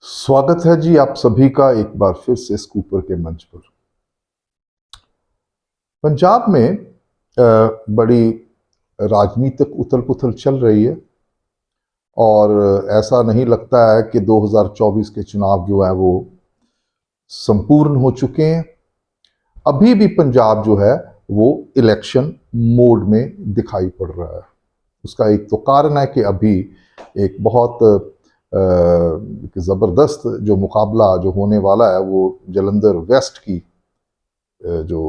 स्वागत है जी आप सभी का एक बार फिर से स्कूपर के मंच पर। पंजाब में बड़ी राजनीतिक उथल पुथल चल रही है और ऐसा नहीं लगता है कि 2024 के चुनाव जो है वो संपूर्ण हो चुके हैं। अभी भी पंजाब जो है वो इलेक्शन मोड में दिखाई पड़ रहा है। उसका एक तो कारण है कि अभी एक बहुत ज़बरदस्त जो मुकाबला जो होने वाला है वो जलंधर वेस्ट की जो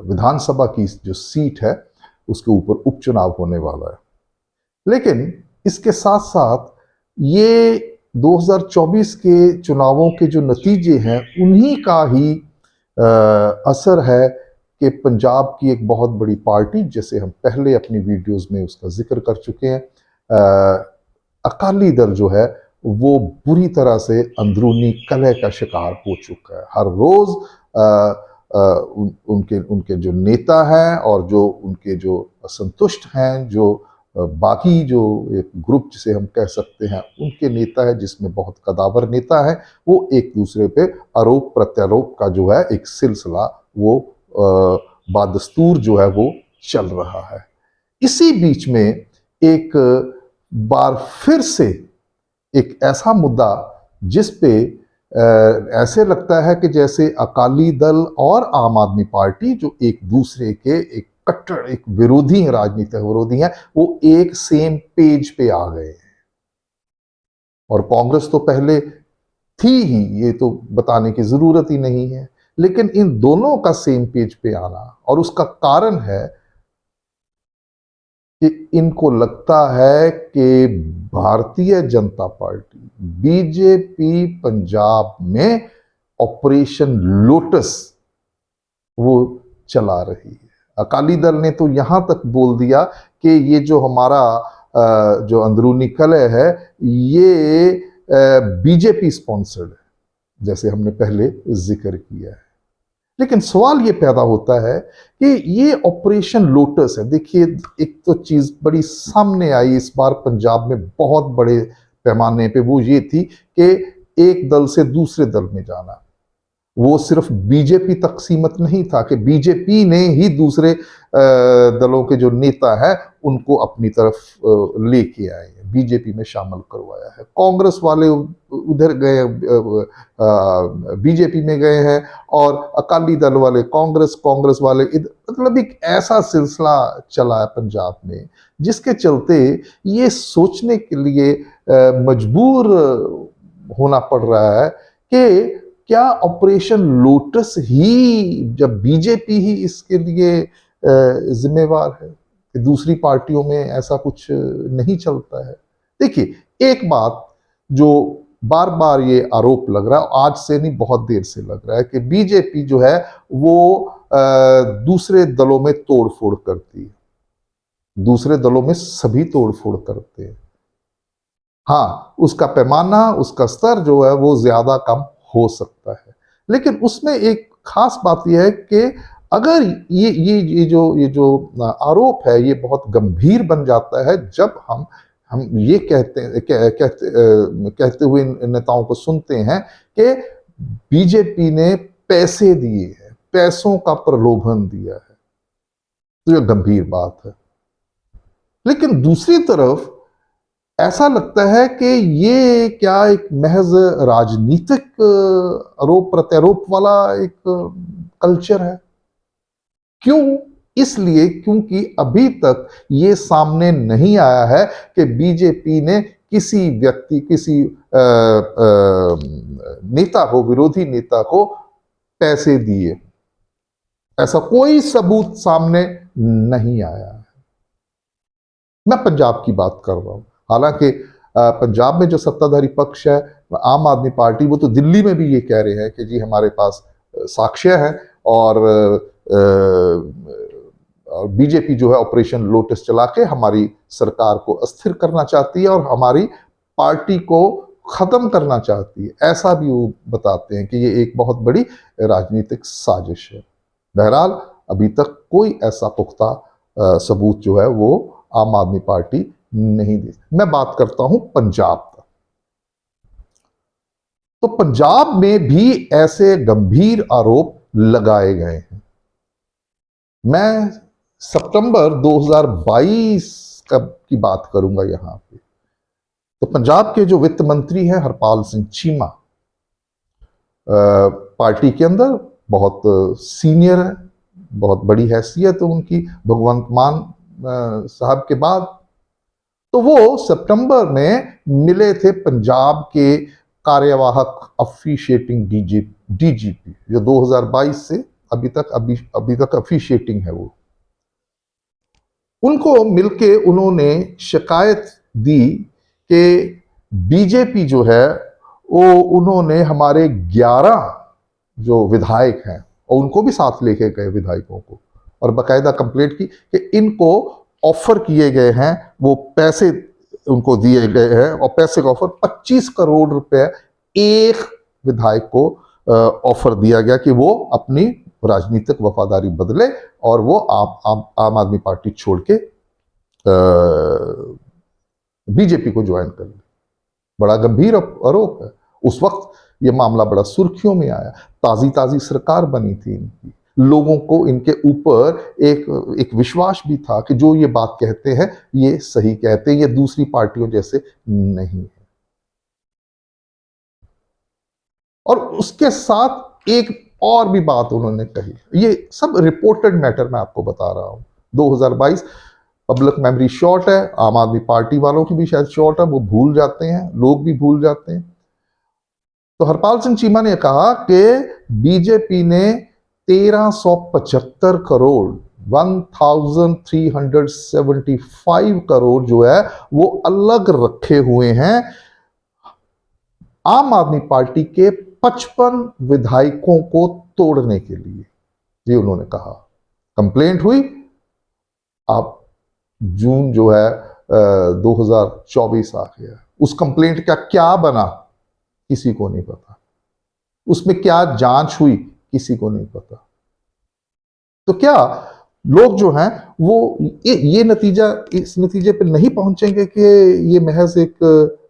विधानसभा की जो सीट है उसके ऊपर उपचुनाव होने वाला है। लेकिन इसके साथ साथ ये 2024 के चुनावों के जो नतीजे हैं उन्हीं का ही असर है कि पंजाब की एक बहुत बड़ी पार्टी, जैसे हम पहले अपनी वीडियोस में उसका जिक्र कर चुके हैं, अकाली दल जो है वो बुरी तरह से अंदरूनी कलह का शिकार हो चुका है। हर रोज उनके उनके जो नेता हैं और जो उनके जो असंतुष्ट हैं, जो बाकी जो एक ग्रुप जिसे हम कह सकते हैं उनके नेता है, जिसमें बहुत कदावर नेता है, वो एक दूसरे पे आरोप प्रत्यारोप का जो है एक सिलसिला वो बादस्तूर जो है वो चल रहा है। इसी बीच में एक बार फिर से एक ऐसा मुद्दा जिस पे ऐसे लगता है कि जैसे अकाली दल और आम आदमी पार्टी जो एक दूसरे के एक कट्टर एक विरोधी हैं, राजनीतिक विरोधी हैं, वो एक सेम पेज पे आ गए हैं। और कांग्रेस तो पहले थी ही, ये तो बताने की जरूरत ही नहीं है, लेकिन इन दोनों का सेम पेज पे आना, और उसका कारण है कि इनको लगता है कि भारतीय जनता पार्टी बीजेपी पंजाब में ऑपरेशन लोटस वो चला रही है। अकाली दल ने तो यहां तक बोल दिया कि ये जो हमारा जो अंदरूनी कलह है ये बीजेपी स्पॉन्सर्ड है, जैसे हमने पहले जिक्र किया है। लेकिन सवाल ये पैदा होता है कि ये ऑपरेशन लोटस है। देखिए, एक तो चीज बड़ी सामने आई इस बार पंजाब में बहुत बड़े पैमाने पे, वो ये थी कि एक दल से दूसरे दल में जाना। वो सिर्फ बीजेपी तक सीमित नहीं था कि बीजेपी ने ही दूसरे दलों के जो नेता हैं उनको अपनी तरफ लेके आए, बीजेपी में शामिल करवाया है। कांग्रेस वाले उधर गए, बीजेपी में गए हैं, और अकाली दल वाले कांग्रेस, कांग्रेस वाले इधर, मतलब एक ऐसा सिलसिला चला है पंजाब में जिसके चलते ये सोचने के लिए मजबूर होना पड़ रहा है कि क्या ऑपरेशन लोटस ही, जब बीजेपी ही इसके लिए जिम्मेवार है, कि दूसरी पार्टियों में ऐसा कुछ नहीं चलता है। देखिए, एक बात जो बार बार ये आरोप लग रहा है, आज से नहीं बहुत देर से लग रहा है, कि बीजेपी जो है वो दूसरे दलों में तोड़फोड़ करती है, दूसरे दलों में सभी तोड़फोड़ करते हैं। हाँ, उसका पैमाना, उसका स्तर जो है वो ज्यादा कम हो सकता है, लेकिन उसमें एक खास बात यह है कि अगर ये जो आरोप है ये बहुत गंभीर बन जाता है जब हम ये कहते हुए नेताओं को सुनते हैं कि बीजेपी ने पैसे दिए हैं, पैसों का प्रलोभन दिया है, तो ये गंभीर बात है। लेकिन दूसरी तरफ ऐसा लगता है कि ये क्या एक महज राजनीतिक आरोप प्रत्यारोप वाला एक कल्चर है। क्यों? इसलिए क्योंकि अभी तक ये सामने नहीं आया है कि बीजेपी ने किसी व्यक्ति, किसी नेता को, विरोधी नेता को पैसे दिए। ऐसा कोई सबूत सामने नहीं आया है। मैं पंजाब की बात कर रहा हूं। हालांकि पंजाब में जो सत्ताधारी पक्ष है आम आदमी पार्टी, वो तो दिल्ली में भी ये कह रहे हैं कि जी हमारे पास साक्ष्य है, और बीजेपी जो है ऑपरेशन लोटस चला के हमारी सरकार को अस्थिर करना चाहती है और हमारी पार्टी को खत्म करना चाहती है। ऐसा भी वो बताते हैं कि ये एक बहुत बड़ी राजनीतिक साजिश है। बहरहाल अभी तक कोई ऐसा पुख्ता सबूत जो है वो आम आदमी पार्टी नहीं दी। मैं बात करता हूं पंजाब का। तो पंजाब में भी ऐसे गंभीर आरोप लगाए गए हैं। मैं सितंबर 2022 की बात करूंगा यहां पे। तो पंजाब के जो वित्त मंत्री हैं हरपाल सिंह चीमा, पार्टी के अंदर बहुत सीनियर है, बहुत बड़ी हैसियत है उनकी भगवंत मान साहब के बाद। तो वो सितंबर में मिले थे पंजाब के कार्यवाहक ऑफिशिएटिंग डीजीपी, जो 2022 से अभी तक ऑफिशिएटिंग है वो। उनको मिलके उन्होंने शिकायत दी कि बीजेपी जो है वो उन्होंने हमारे 11 जो विधायक हैं और उनको भी साथ लेके गए विधायकों को, और बाकायदा कंप्लेंट की कि इनको ऑफर किए गए हैं, वो पैसे उनको दिए गए हैं और पैसे का ऑफर 25 करोड़ रुपए एक विधायक को ऑफर दिया गया कि वो अपनी राजनीतिक वफादारी बदले और वो आम आदमी पार्टी छोड़ के बीजेपी को ज्वाइन कर ले। बड़ा गंभीर आरोप है। उस वक्त ये मामला बड़ा सुर्खियों में आया। ताजी ताजी सरकार बनी थी इनकी, लोगों को इनके ऊपर एक विश्वास भी था कि जो ये बात कहते हैं ये सही कहते हैं, ये दूसरी पार्टियों जैसे नहीं है। और उसके साथ एक और भी बात उन्होंने कही, ये सब रिपोर्टेड मैटर मैं आपको बता रहा हूं। 2022 पब्लिक मेमोरी शॉर्ट है, आम आदमी पार्टी वालों की भी शायद शॉर्ट है, वो भूल जाते हैं, लोग भी भूल जाते हैं। तो हरपाल सिंह चीमा ने कहा कि बीजेपी ने 1375 करोड़ 1375 करोड़ जो है वो अलग रखे हुए हैं आम आदमी पार्टी के 55 विधायकों को तोड़ने के लिए। ये उन्होंने कहा। कंप्लेंट हुई। अब जून जो है 2024 आ गया। उस कंप्लेंट का क्या बना किसी को नहीं पता, उसमें क्या जांच हुई किसी को नहीं पता। तो क्या लोग जो हैं वो ये नतीजा इस नतीजे पर नहीं पहुंचेंगे कि ये महज एक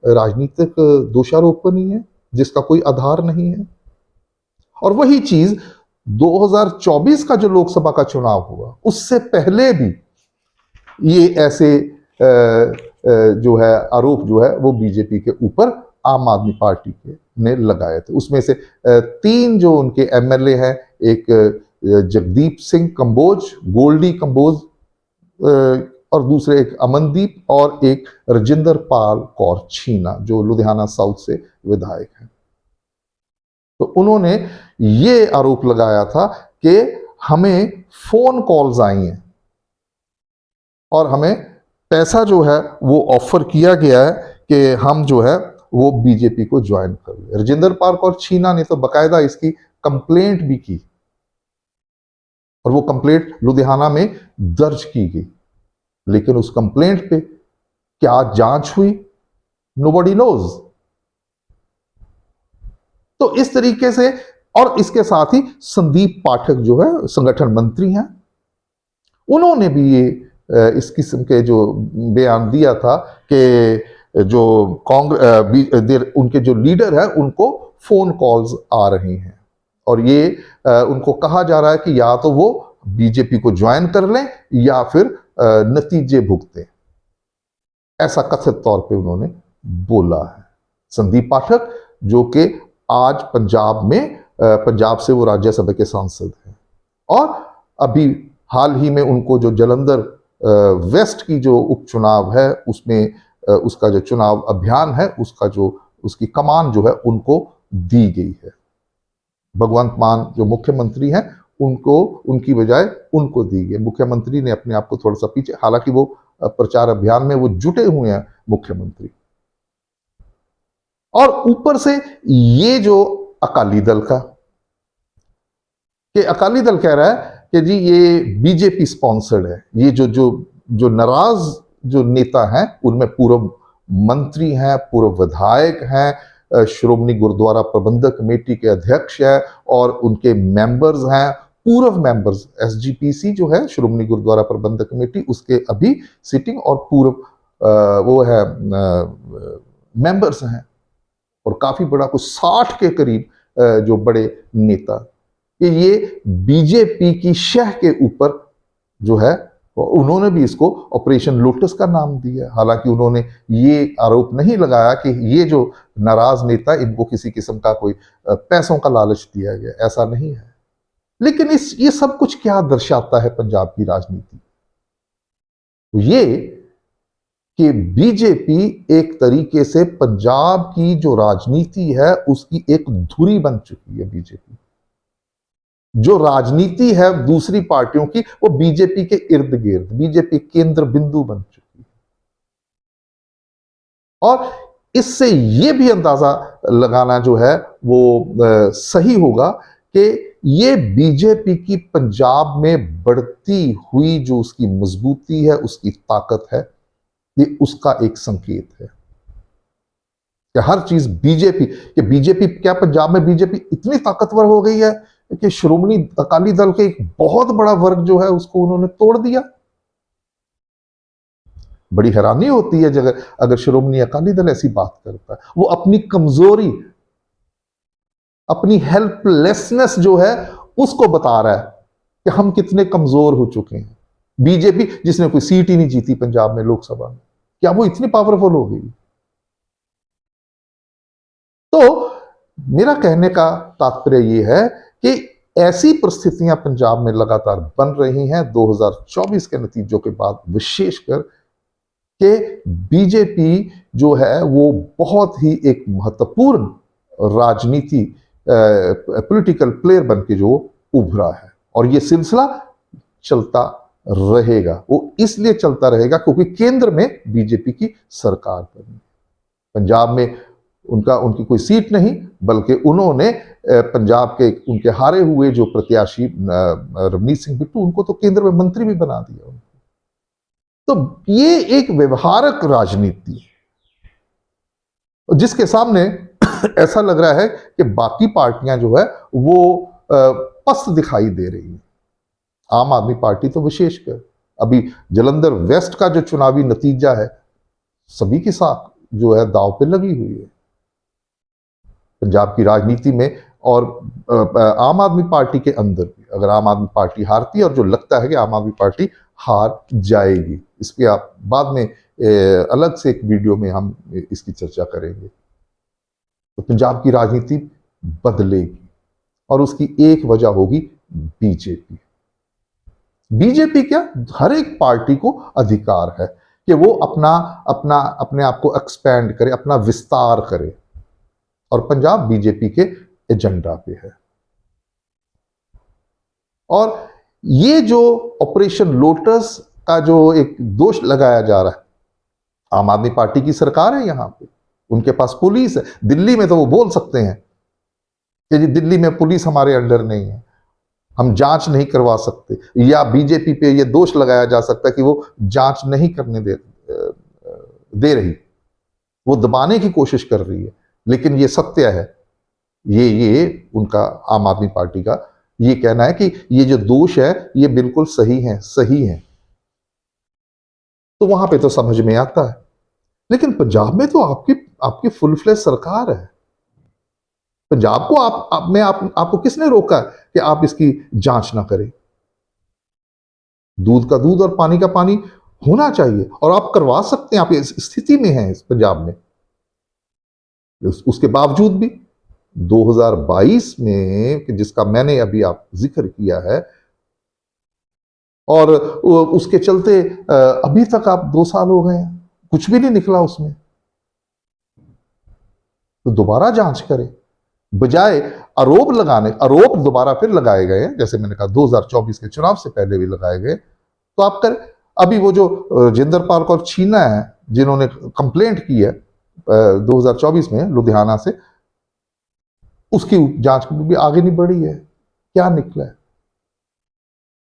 राजनीतिक दोषारोपण ही है जिसका कोई आधार नहीं है। और वही चीज 2024 का जो लोकसभा का चुनाव हुआ उससे पहले भी ये ऐसे जो है आरोप जो है वो बीजेपी के ऊपर आम आदमी पार्टी के ने लगाए थे। उसमें से 3 जो उनके एमएलए हैं, एक जगदीप सिंह कंबोज, गोल्डी कंबोज, और दूसरे एक अमनदीप और एक रजिंदर पाल कौर छीना जो लुधियाना साउथ से विधायक हैं। तो उन्होंने ये आरोप लगाया था कि हमें फोन कॉल्स आई हैं और हमें पैसा जो है वो ऑफर किया गया है कि हम जो है वो बीजेपी को ज्वाइन कर ले। रजिंदर पाल कौर छीना ने तो बाकायदा इसकी कंप्लेंट भी की और वो कंप्लेंट लुधियाना में दर्ज की गई, लेकिन उस कंप्लेंट पे क्या जांच हुई नोबडी नोज। तो इस तरीके से, और इसके साथ ही संदीप पाठक जो है संगठन मंत्री हैं, उन्होंने भी ये इस किस्म के जो बयान दिया था कि जो कांग्रेस उनके जो लीडर है उनको फोन कॉल्स आ रही हैं और ये उनको कहा जा रहा है कि या तो वो बीजेपी को ज्वाइन कर लें या फिर नतीजे भुगतें। ऐसा कथित तौर पे उन्होंने बोला है। संदीप पाठक जो कि आज पंजाब से वो राज्यसभा के सांसद हैं और अभी हाल ही में उनको जो जलंधर वेस्ट की जो उपचुनाव है उसमें उसका जो चुनाव अभियान है उसकी कमान जो है उनको दी गई है। भगवंत मान जो मुख्यमंत्री हैं उनको उनकी बजाय उनको दी गई। मुख्यमंत्री ने अपने आप को थोड़ा सा पीछे, हालांकि वो प्रचार अभियान में वो जुटे हुए हैं मुख्यमंत्री। और ऊपर से ये जो अकाली दल का, कि अकाली दल कह रहा है कि जी ये बीजेपी स्पॉन्सर्ड है। ये जो नाराज जो नेता हैं उनमें पूर्व मंत्री हैं, पूर्व विधायक हैं, श्रोमणी गुरुद्वारा प्रबंधक कमेटी के अध्यक्ष हैं और उनके मेंबर्स हैं, पूर्व मेंबर्स। एसजीपीसी जो है श्रोमणी गुरुद्वारा प्रबंधक कमेटी उसके अभी सिटिंग और पूर्व वो है मेंबर्स हैं और काफी बड़ा, कुछ 60 के करीब जो बड़े नेता, कि ये बीजेपी की शह के ऊपर जो है, उन्होंने भी इसको ऑपरेशन लोटस का नाम दिया। हालांकि उन्होंने ये आरोप नहीं लगाया कि ये जो नाराज नेता, इनको किसी किस्म का कोई पैसों का लालच दिया गया, ऐसा नहीं है। लेकिन ये सब कुछ क्या दर्शाता है पंजाब की राजनीति? तो ये कि बीजेपी एक तरीके से पंजाब की जो राजनीति है उसकी एक धुरी बन चुकी है। बीजेपी जो राजनीति है दूसरी पार्टियों की, वो बीजेपी के इर्द गिर्द, बीजेपी केंद्र बिंदु बन चुकी है। और इससे ये भी अंदाजा लगाना जो है वो सही होगा कि ये बीजेपी की पंजाब में बढ़ती हुई जो उसकी मजबूती है, उसकी ताकत है, ये उसका एक संकेत है कि हर चीज बीजेपी, कि बीजेपी क्या, पंजाब में बीजेपी इतनी ताकतवर हो गई है कि श्रोमणी अकाली दल के एक बहुत बड़ा वर्ग जो है उसको उन्होंने तोड़ दिया। बड़ी हैरानी होती है जगह अगर श्रोमणी अकाली दल ऐसी बात करता है। वो अपनी कमजोरी, अपनी हेल्पलेसनेस जो है उसको बता रहा है कि हम कितने कमजोर हो चुके हैं। बीजेपी जिसने कोई सीट ही नहीं जीती पंजाब में लोकसभा में, क्या वो इतनी पावरफुल हो गई? तो मेरा कहने का तात्पर्य यह है कि ऐसी परिस्थितियां पंजाब में लगातार बन रही हैं 2024 के नतीजों के बाद, विशेषकर कि बीजेपी जो है वो बहुत ही एक महत्वपूर्ण राजनीति पॉलिटिकल प्लेयर बन के जो उभरा है। और ये सिलसिला चलता रहेगा। वो इसलिए चलता रहेगा क्योंकि केंद्र में बीजेपी की सरकार बनी, पंजाब में उनकी कोई सीट नहीं, बल्कि उन्होंने पंजाब के उनके हारे हुए जो प्रत्याशी रवनीत सिंह बिट्टू, उनको तो केंद्र में मंत्री भी बना दिया। तो ये एक व्यवहारक राजनीति है जिसके सामने ऐसा लग रहा है कि बाकी पार्टियां जो है वो पस्त दिखाई दे रही है। आम आदमी पार्टी तो विशेषकर, अभी जलंधर वेस्ट का जो चुनावी नतीजा है, सभी के साथ जो है दांव पे लगी हुई है पंजाब की राजनीति में। और आम आदमी पार्टी के अंदर भी, अगर आम आदमी पार्टी हारती है, और जो लगता है कि आम आदमी पार्टी हार जाएगी, इस पर आप बाद में अलग से एक वीडियो में हम इसकी चर्चा करेंगे। तो पंजाब की राजनीति बदलेगी और उसकी एक वजह होगी बीजेपी। बीजेपी क्या, हर एक पार्टी को अधिकार है कि वो अपने आप को एक्सपैंड करे, अपना विस्तार करे, और पंजाब बीजेपी के एजेंडा पे है। और ये जो ऑपरेशन लोटस का जो एक दोष लगाया जा रहा है, आम आदमी पार्टी की सरकार है यहां पे, उनके पास पुलिस है। दिल्ली में तो वो बोल सकते हैं कि जी दिल्ली में पुलिस हमारे अंडर नहीं है, हम जांच नहीं करवा सकते, या बीजेपी पे ये दोष लगाया जा सकता है कि वो जांच नहीं करने दे रही, वो दबाने की कोशिश कर रही है। लेकिन ये सत्य है, ये उनका आम आदमी पार्टी का ये कहना है कि ये जो दोष है ये बिल्कुल सही है। तो वहां पे तो समझ में आता है। लेकिन पंजाब में तो आपकी फुल फ्लेज सरकार है। पंजाब को आपको किसने रोका कि आप इसकी जांच ना करें? दूध का दूध और पानी का पानी होना चाहिए, और आप करवा सकते हैं। आप इस स्थिति में हैं इस पंजाब में। उसके बावजूद भी 2022 में, जिसका मैंने अभी आप जिक्र किया है, और उसके चलते अभी तक आप 2 साल हो गए हैं, कुछ भी नहीं निकला उसमें। तो दोबारा जांच करें, बजाय आरोप दोबारा फिर लगाए गए हैं, जैसे मैंने कहा 2024 के चुनाव से पहले भी लगाए गए। तो आप कर, अभी वो जो राजेंद्र पाल कौर छीना है, जिन्होंने कंप्लेंट की है 2024 में लुधियाना से, उसकी जांच भी आगे नहीं बढ़ी है, क्या निकला है?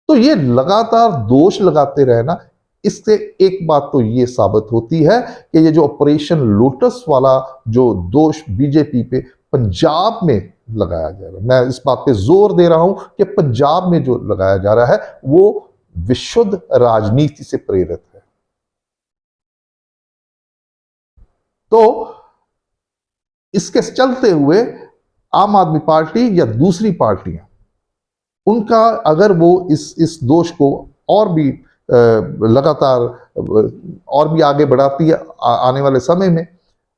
तो ये लगातार दोष लगाते रहना, इससे एक बात तो ये साबित होती है कि ये जो ऑपरेशन लोटस वाला जो दोष बीजेपी पे पंजाब में लगाया जा रहा है, मैं इस बात पे जोर दे रहा हूं कि पंजाब में जो लगाया जा रहा है वो विशुद्ध राजनीति से प्रेरित है। तो इसके चलते हुए आम आदमी पार्टी या दूसरी पार्टियां, उनका अगर वो इस दोष को और भी लगातार और भी आगे बढ़ाती है, आने वाले समय में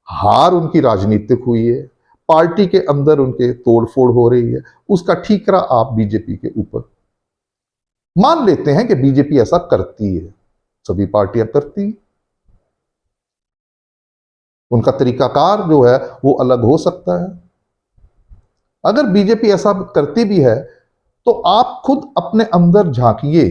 हार उनकी राजनीतिक हुई है, पार्टी के अंदर उनके तोड़फोड़ हो रही है, उसका ठीकरा आप बीजेपी के ऊपर मान लेते हैं कि बीजेपी ऐसा करती है, सभी पार्टियां करती हैं। उनका तरीकाकार जो है वो अलग हो सकता है। अगर बीजेपी ऐसा करती भी है तो आप खुद अपने अंदर झांकिए,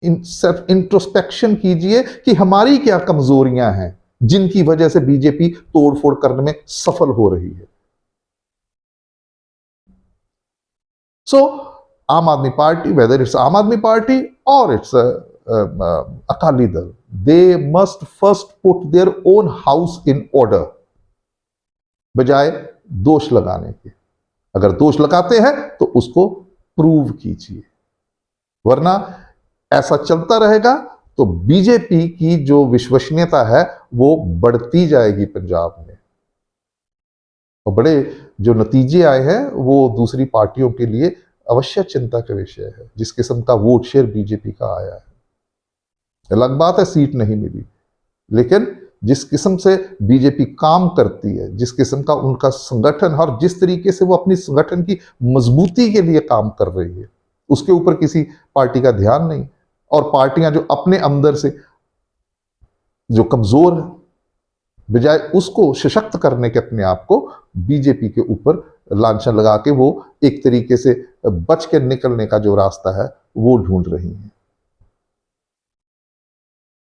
सेल्फ इंट्रोस्पेक्शन कीजिए कि हमारी क्या कमजोरियां हैं जिनकी वजह से बीजेपी तोड़फोड़ करने में सफल हो रही है। सो आम आदमी पार्टी, वेदर इट्स आम आदमी पार्टी और it's Akali Dal, they must first put their own house in order, बजाय दोष लगाने के। अगर दोष लगाते हैं तो उसको प्रूव कीजिए, वरना ऐसा चलता रहेगा तो बीजेपी की जो विश्वसनीयता है वो बढ़ती जाएगी पंजाब में, और बड़े जो नतीजे आए हैं वो दूसरी पार्टियों के लिए अवश्य चिंता का विषय है। जिस किस्म का वोट शेयर बीजेपी का आया है, अलग बात है सीट नहीं मिली, लेकिन जिस किस्म से बीजेपी काम करती है, जिस किस्म का उनका संगठन और जिस तरीके से वो अपनी संगठन की मजबूती के लिए काम कर रही है, उसके ऊपर किसी पार्टी का ध्यान नहीं। और पार्टियां जो अपने अंदर से जो कमजोर है, बजाय उसको सशक्त करने के अपने आप को, बीजेपी के ऊपर लांछन लगा के वो एक तरीके से बच के निकलने का जो रास्ता है वो ढूंढ रही हैं।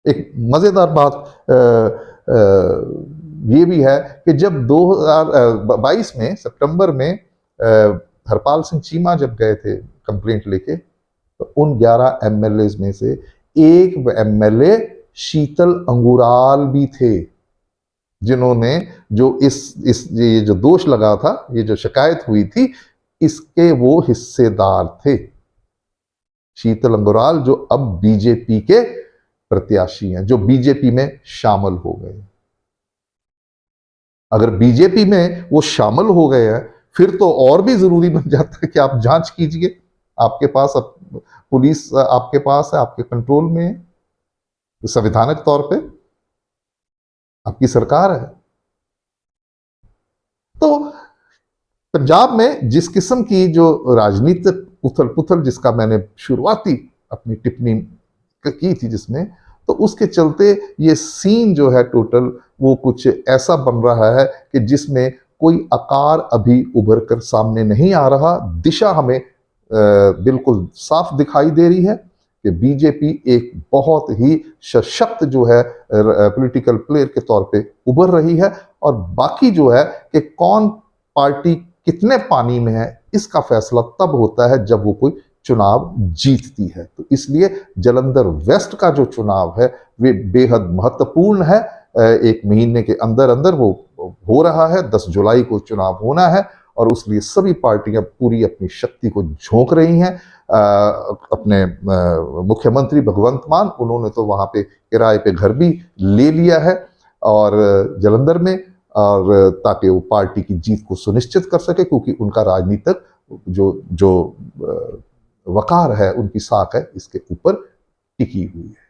एक मजेदार बात ये भी है कि जब 2022 में सितंबर में हरपाल सिंह चीमा जब गए थे कंप्लेंट लेके, तो उन 11 एमएलए में से एक एमएलए शीतल अंगुराल भी थे, जिन्होंने जो ये जो दोष लगा था, ये जो शिकायत हुई थी, इसके वो हिस्सेदार थे। शीतल अंगुराल जो अब बीजेपी के प्रत्याशी हैं, जो बीजेपी में शामिल हो गए। अगर बीजेपी में वो शामिल हो गए हैं, फिर तो और भी जरूरी बन जाता है कि आप जांच कीजिए। आपके पास पुलिस आपके पास है, आपके कंट्रोल में है, संवैधानिक तौर पे आपकी सरकार है। तो पंजाब में जिस किस्म की जो राजनीतिक उथल पुथल, जिसका मैंने शुरुआती अपनी टिप्पणी की थी जिसमें, तो उसके चलते ये सीन जो है टोटल वो कुछ ऐसा बन रहा है कि जिसमें कोई आकार अभी उभर कर सामने नहीं आ रहा। दिशा हमें बिल्कुल साफ दिखाई दे रही है कि बीजेपी एक बहुत ही सशक्त जो है पॉलिटिकल प्लेयर के तौर पे उभर रही है, और बाकी जो है कि कौन पार्टी कितने पानी में है, इसका फैसला तब होता है जब वो कोई चुनाव जीतती है। तो इसलिए जालंधर वेस्ट का जो चुनाव है वे बेहद महत्वपूर्ण है। एक महीने के अंदर अंदर वो हो रहा है, 10 जुलाई को चुनाव होना है, और उसलिए सभी पार्टियां पूरी अपनी शक्ति को झोंक रही हैं। अपने मुख्यमंत्री भगवंत मान, उन्होंने तो वहां पे किराए पे घर भी ले लिया है और जालंधर में, और ताकि वो पार्टी की जीत को सुनिश्चित कर सके, क्योंकि उनका राजनीतिक जो वकार है, उनकी साख है, इसके ऊपर टिकी हुई है।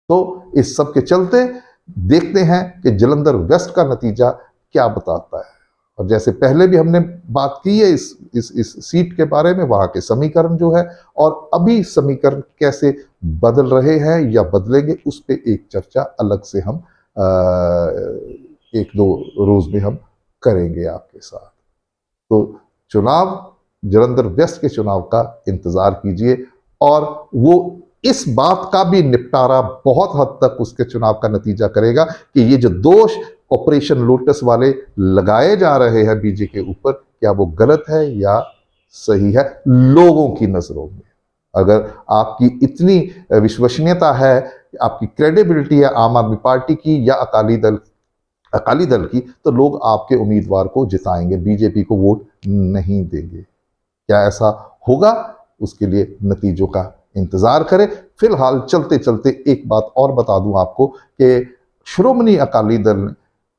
तो इस सब के चलते देखते हैं कि जालंधर वेस्ट का नतीजा क्या बताता है। और जैसे पहले भी हमने बात की है इस सीट के बारे में, वहां के समीकरण जो है और अभी समीकरण कैसे बदल रहे हैं या बदलेंगे, उस पर एक चर्चा अलग से हम 1-2 रोज में हम करेंगे आपके साथ। तो चुनाव, जालंधर वेस्ट के चुनाव का इंतजार कीजिए, और वो इस बात का भी निपटारा बहुत हद तक उसके चुनाव का नतीजा करेगा कि ये जो दोष ऑपरेशन लोटस वाले लगाए जा रहे हैं बीजेपी के ऊपर, क्या वो गलत है या सही है लोगों की नजरों में। अगर आपकी इतनी विश्वसनीयता है, आपकी क्रेडिबिलिटी है आम आदमी पार्टी की या अकाली दल की, तो लोग आपके उम्मीदवार को जिताएंगे, बीजेपी को वोट नहीं देंगे। क्या ऐसा होगा, उसके लिए नतीजों का इंतजार करें। फिलहाल चलते चलते एक बात और बता दूं आपको कि श्रोमणी अकाली दल ने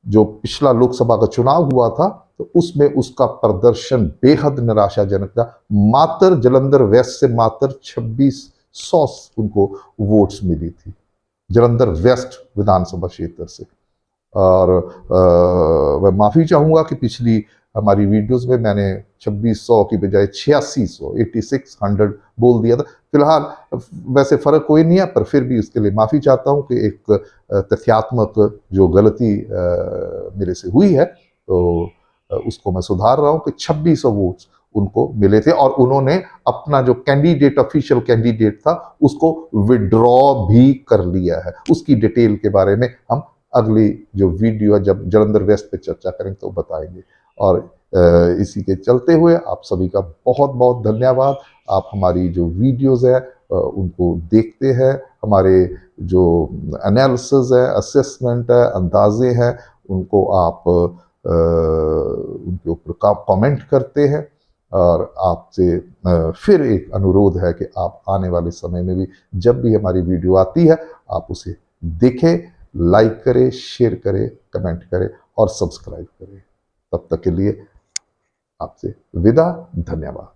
जो पिछला लोकसभा का चुनाव हुआ था तो उसमें उसका प्रदर्शन बेहद निराशाजनक था। मात्र जालंधर वेस्ट से मात्र 2600 उनको वोट्स मिली थी, जालंधर वेस्ट विधानसभा क्षेत्र से। और मैं माफ़ी चाहूँगा कि पिछली हमारी वीडियोस में मैंने 2600 की बजाय 8600 8600 बोल दिया था। फिलहाल वैसे फ़र्क कोई नहीं है, पर फिर भी उसके लिए माफ़ी चाहता हूँ कि एक तथ्यात्मक जो गलती मेरे से हुई है, तो उसको मैं सुधार रहा हूँ कि 2600 वोट्स उनको मिले थे और उन्होंने अपना जो कैंडिडेट, ऑफिशियल कैंडिडेट था, उसको विड्रॉ भी कर लिया है। उसकी डिटेल के बारे में हम अगली जो वीडियो है, जब जालंधर वेस्ट पे चर्चा करेंगे तो बताएंगे। और इसी के चलते हुए आप सभी का बहुत बहुत धन्यवाद। आप हमारी जो वीडियोस है उनको देखते हैं, हमारे जो एनालिसिस है, असेसमेंट है, अंदाजे हैं, उनको आप उनके ऊपर कमेंट करते हैं। और आपसे फिर एक अनुरोध है कि आप आने वाले समय में भी जब भी हमारी वीडियो आती है आप उसे देखें, लाइक करें, शेयर करें, कमेंट करें और सब्सक्राइब करें। तब तक के लिए आपसे विदा, धन्यवाद।